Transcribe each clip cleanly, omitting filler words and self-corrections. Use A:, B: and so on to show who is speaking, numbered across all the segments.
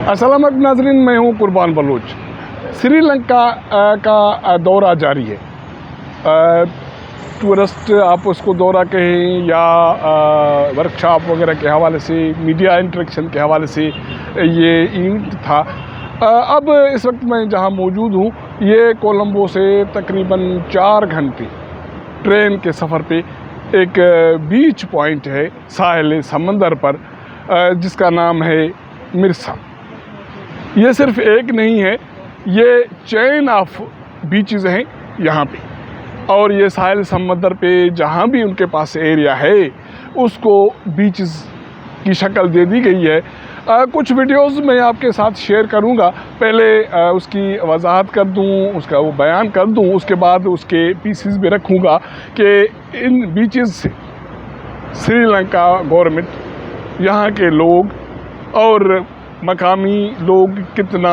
A: अस्सलाम वालेकुम नाज़रीन, मैं हूं कुर्बान बलोच। श्रीलंका का दौरा जारी है। टूरिस्ट आप उसको दौरा कहें या वर्कशॉप वगैरह के हवाले से, मीडिया इंटरेक्शन के हवाले से ये इवेंट था। अब इस वक्त मैं जहां मौजूद हूं, ये कोलंबो से तकरीबन 4 घंटे ट्रेन के सफ़र पे एक बीच पॉइंट है साहिल समंदर पर, जिसका नाम है मिर्सा। ये सिर्फ एक नहीं है, ये चेन ऑफ बीचेस हैं यहाँ पे, और ये साहिल समंदर पे जहाँ भी उनके पास एरिया है उसको बीचेस की शक्ल दे दी गई है। कुछ वीडियोस मैं आपके साथ शेयर करूँगा। पहले उसकी वजाहत कर दूँ, उसका वो बयान कर दूँ, उसके बाद उसके पीसेस भी रखूँगा कि इन बीचेस से श्रीलंका गवर्नमेंट, यहाँ के लोग और मकामी लोग कितना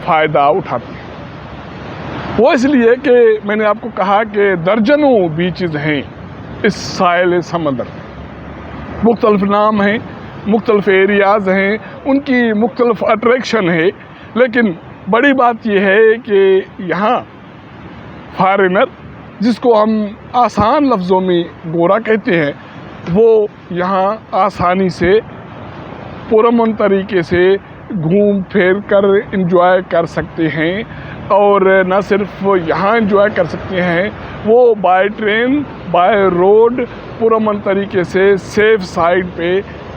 A: फ़ायदा उठाते हैं। वो इसलिए कि मैंने आपको कहा कि दर्जनों बीचेस हैं इस साहिल समंदर में। मुख्तलिफ नाम हैं, मुख्तलिफ एरियाज़ हैं, उनकी मुख्तलिफ अट्रैक्शन है। लेकिन बड़ी बात यह है कि यहाँ फॉरेनर, जिसको हम आसान लफ्ज़ों में गोरा कहते हैं, वो यहाँ आसानी से पुरअमन तरीके से घूम फिर कर इंजॉय कर सकते हैं। और न सिर्फ यहाँ इंजॉय कर सकते हैं, वो बाय ट्रेन, बाय रोड पुरअमन तरीके से सेफ साइड पे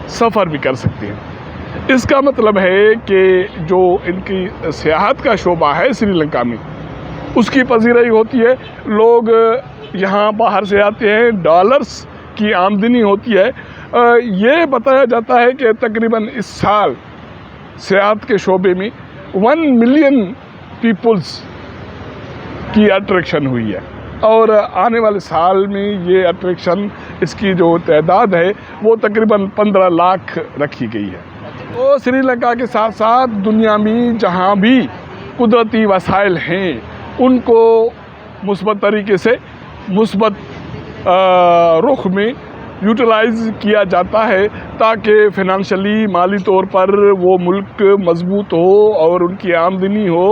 A: सफ़र भी कर सकते हैं। इसका मतलब है कि जो इनकी सियाहत का शोबा है श्रीलंका में, उसकी पजीराई होती है। लोग यहाँ बाहर से आते हैं, डॉलर्स की आमदनी होती है। ये बताया जाता है कि तकरीबन इस साल सियाहत के शोबे में 1 मिलियन पीपल्स की अट्रैक्शन हुई है, और आने वाले साल में ये अट्रैक्शन, इसकी जो तादाद है वो तकरीबन 15 लाख रखी गई है। तो श्रीलंका के साथ साथ दुनिया में जहाँ भी कुदरती वसाइल हैं, उनको मुस्बत तरीके से, मुस्बत रुख में यूटिलाइज़ किया जाता है, ताकि फ़िनंशियली, माली तौर पर वो मुल्क मजबूत हो और उनकी आमदनी हो।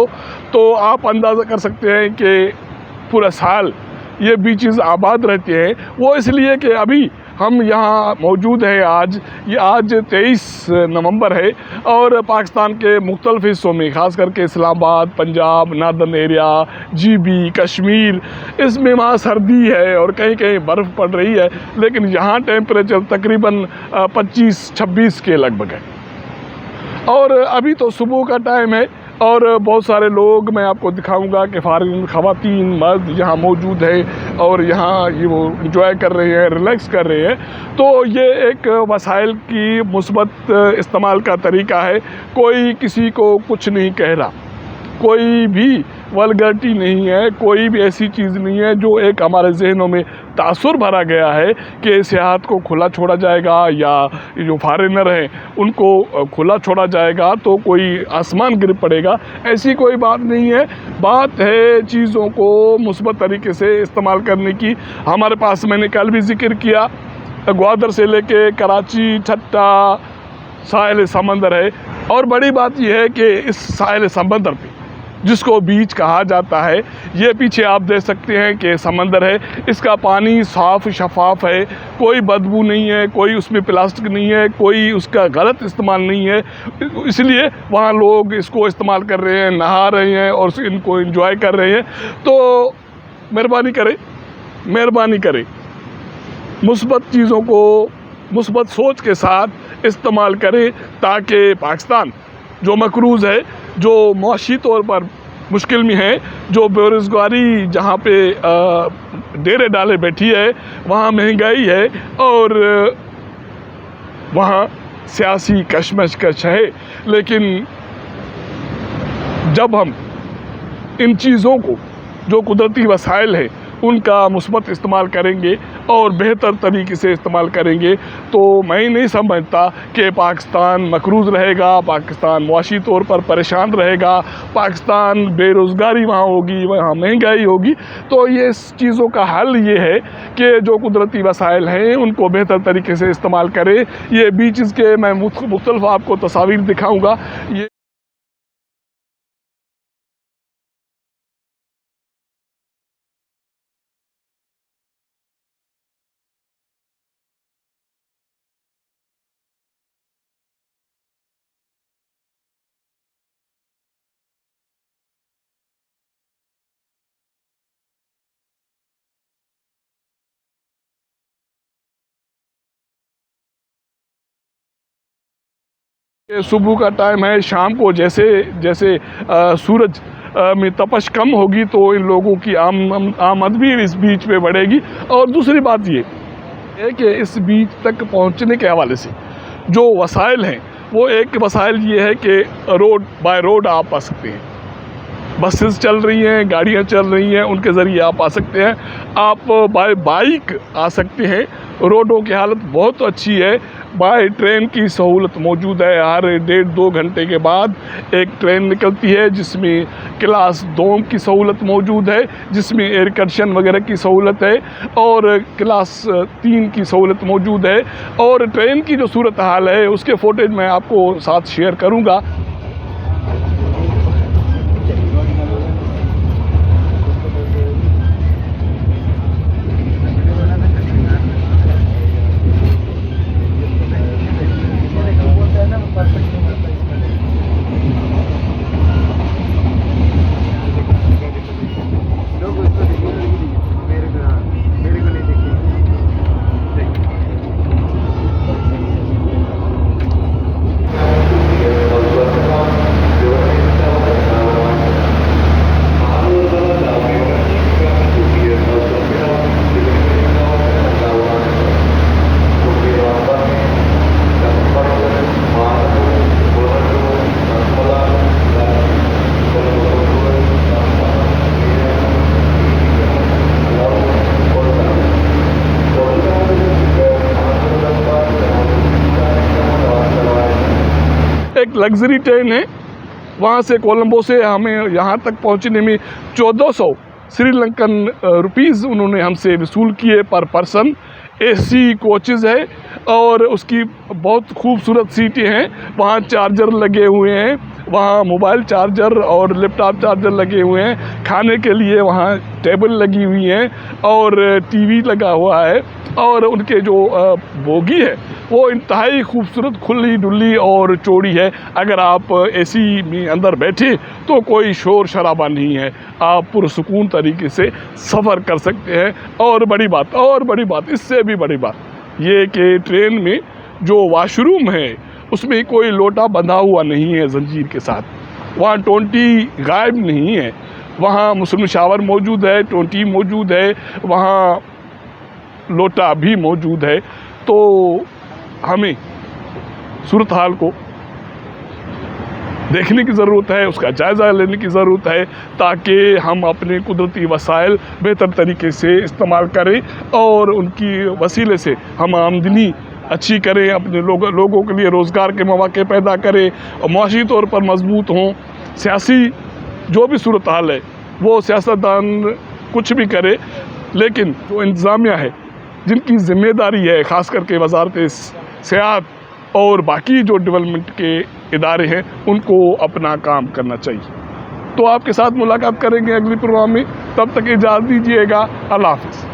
A: तो आप अंदाज़ा कर सकते हैं कि पूरा साल ये बीचेस आबाद रहते हैं। वो इसलिए कि अभी हम यहाँ मौजूद हैं, आज 23 नवंबर है, और पाकिस्तान के मुख्तलिफ़ हिस्सों में, ख़ास करके Islamabad, Punjab, northern area, GB, Kashmir, इसमें वहाँ सर्दी है और कहीं कहीं बर्फ़ पड़ रही है। लेकिन यहाँ टेम्परेचर तकरीबन 25-26 के लगभग है, और अभी तो सुबह का टाइम है। और बहुत सारे लोग, मैं आपको दिखाऊंगा कि फ़ॉरेन ख़वातीन, मर्द यहाँ मौजूद है और यहाँ ये वो इंजॉय कर रहे हैं, रिलैक्स कर रहे हैं। तो ये एक वसाइल की मुस्बत इस्तेमाल का तरीका है। कोई किसी को कुछ नहीं कह रहा, कोई भी वल्गरिटी नहीं है, कोई भी ऐसी चीज़ नहीं है जो एक हमारे जहनों में तासुर भरा गया है कि सियाहत को खुला छोड़ा जाएगा या जो फॉरेनर हैं उनको खुला छोड़ा जाएगा तो कोई आसमान गिर पड़ेगा। ऐसी कोई बात नहीं है। बात है चीज़ों को मुस्बत तरीके से इस्तेमाल करने की। हमारे पास, मैंने कल भी जिक्र किया, ग्वादर से लेके कराची, ठट्टा साहिल समंदर है। और बड़ी बात यह है कि इस साहिल समंदर पे, जिसको बीच कहा जाता है, ये पीछे आप देख सकते हैं कि समंदर है। इसका पानी साफ़ शफाफ है, कोई बदबू नहीं है, कोई उसमें प्लास्टिक नहीं है, कोई उसका गलत इस्तेमाल नहीं है। इसलिए वहाँ लोग इसको इस्तेमाल कर रहे हैं, नहा रहे हैं और इनको एंजॉय कर रहे हैं। तो मेहरबानी करें, मुस्बत चीज़ों को मुस्बत सोच के साथ इस्तेमाल करें, ताकि पाकिस्तान जो मकरूज़ है, जो मुआशी तौर पर मुश्किल में है, जो बेरोज़गारी जहाँ पे डेरे डाले बैठी है, वहाँ महंगाई है और वहाँ सियासी कशमकश है। लेकिन जब हम इन चीज़ों को, जो कुदरती वसाइल है, उनका मुस्बत इस्तेमाल करेंगे और बेहतर तरीके से इस्तेमाल करेंगे, तो मैं नहीं समझता कि पाकिस्तान मकरूज़ रहेगा, पाकिस्तान मुआशी तौर पर परेशान रहेगा, पाकिस्तान बेरोज़गारी वहाँ होगी, वहाँ महंगाई होगी। तो ये चीज़ों का हल ये है कि जो कुदरती वसाइल हैं उनको बेहतर तरीके से इस्तेमाल करें। ये बीचेस के मैं मुख्तलिफ आपको तस्वीर दिखाऊँगा। ये صبح کا ٹائم ہے، شام کو جیسے جیسے سورج میں تپش کم ہوگی تو ان لوگوں کی آمد بھی اس بیچ پہ بڑھے گی۔ اور دوسری بات یہ ہے کہ اس بیچ تک پہنچنے کے حوالے سے جو وسائل ہیں، وہ ایک وسائل یہ ہے کہ بائی روڈ آپ آ سکتے ہیں، بسز چل رہی ہیں، گاڑیاں چل رہی ہیں، ان کے ذریعے آپ آ سکتے ہیں۔ آپ بائی بائک آ سکتے ہیں، روڈوں کی حالت بہت اچھی ہے۔ بائی ٹرین کی سہولت موجود ہے، ہر 1.5-2 گھنٹے کے بعد ایک ٹرین نکلتی ہے جس میں کلاس 2 کی سہولت موجود ہے، جس میں ایئر کنڈیشن وغیرہ کی سہولت ہے، اور کلاس 3 کی سہولت موجود ہے۔ اور ٹرین کی جو صورتحال ہے اس کے فوٹیج میں آپ کو ساتھ شیئر کروں گا۔ ایک لگژری ٹرین ہے، وہاں سے کولمبو سے ہمیں یہاں تک پہنچنے میں 1400 سری لنکن روپیز انہوں نے ہم سے وصول کیے پر پرسن۔ اے سی کوچز ہے اور اس کی بہت خوبصورت سیٹیں ہیں، وہاں چارجر لگے ہوئے ہیں، وہاں موبائل چارجر اور لیپ ٹاپ چارجر لگے ہوئے ہیں، کھانے کے لیے وہاں ٹیبل لگی ہوئی ہیں اور ٹی وی لگا ہوا ہے، اور ان کے جو بوگی ہے وہ انتہائی خوبصورت کھلی ڈلی اور چوڑی ہے۔ اگر آپ اے سی میں اندر بیٹھے تو کوئی شور شرابہ نہیں ہے، آپ پرسکون طریقے سے سفر کر سکتے ہیں۔ اور بڑی بات اس سے بھی بڑی بات یہ کہ ٹرین میں جو واش روم ہے اس میں کوئی لوٹا بندھا ہوا نہیں ہے زنجیر کے ساتھ، وہاں ٹونٹی غائب نہیں ہے، وہاں مسلم شاور موجود ہے، ٹونٹی موجود ہے، وہاں لوٹا بھی موجود ہے۔ تو ہمیں صورتحال کو دیکھنے کی ضرورت ہے، اس کا جائزہ لینے کی ضرورت ہے تاکہ ہم اپنے قدرتی وسائل بہتر طریقے سے استعمال کریں اور ان کی وسیلے سے ہم آمدنی اچھی کریں، اپنے لوگوں کے لیے روزگار کے مواقع پیدا کریں اور معاشی طور پر مضبوط ہوں۔ سیاسی جو بھی صورتحال ہے وہ سیاستدان کچھ بھی کرے، لیکن جو انتظامیہ ہے جن کی ذمہ داری ہے، خاص کر کے وزارت سیاحت اور باقی جو ڈیولپمنٹ کے ادارے ہیں، ان کو اپنا کام کرنا چاہیے۔ تو آپ کے ساتھ ملاقات کریں گے اگلی پروگرام میں، تب تک اجازت دیجیے گا، اللہ حافظ۔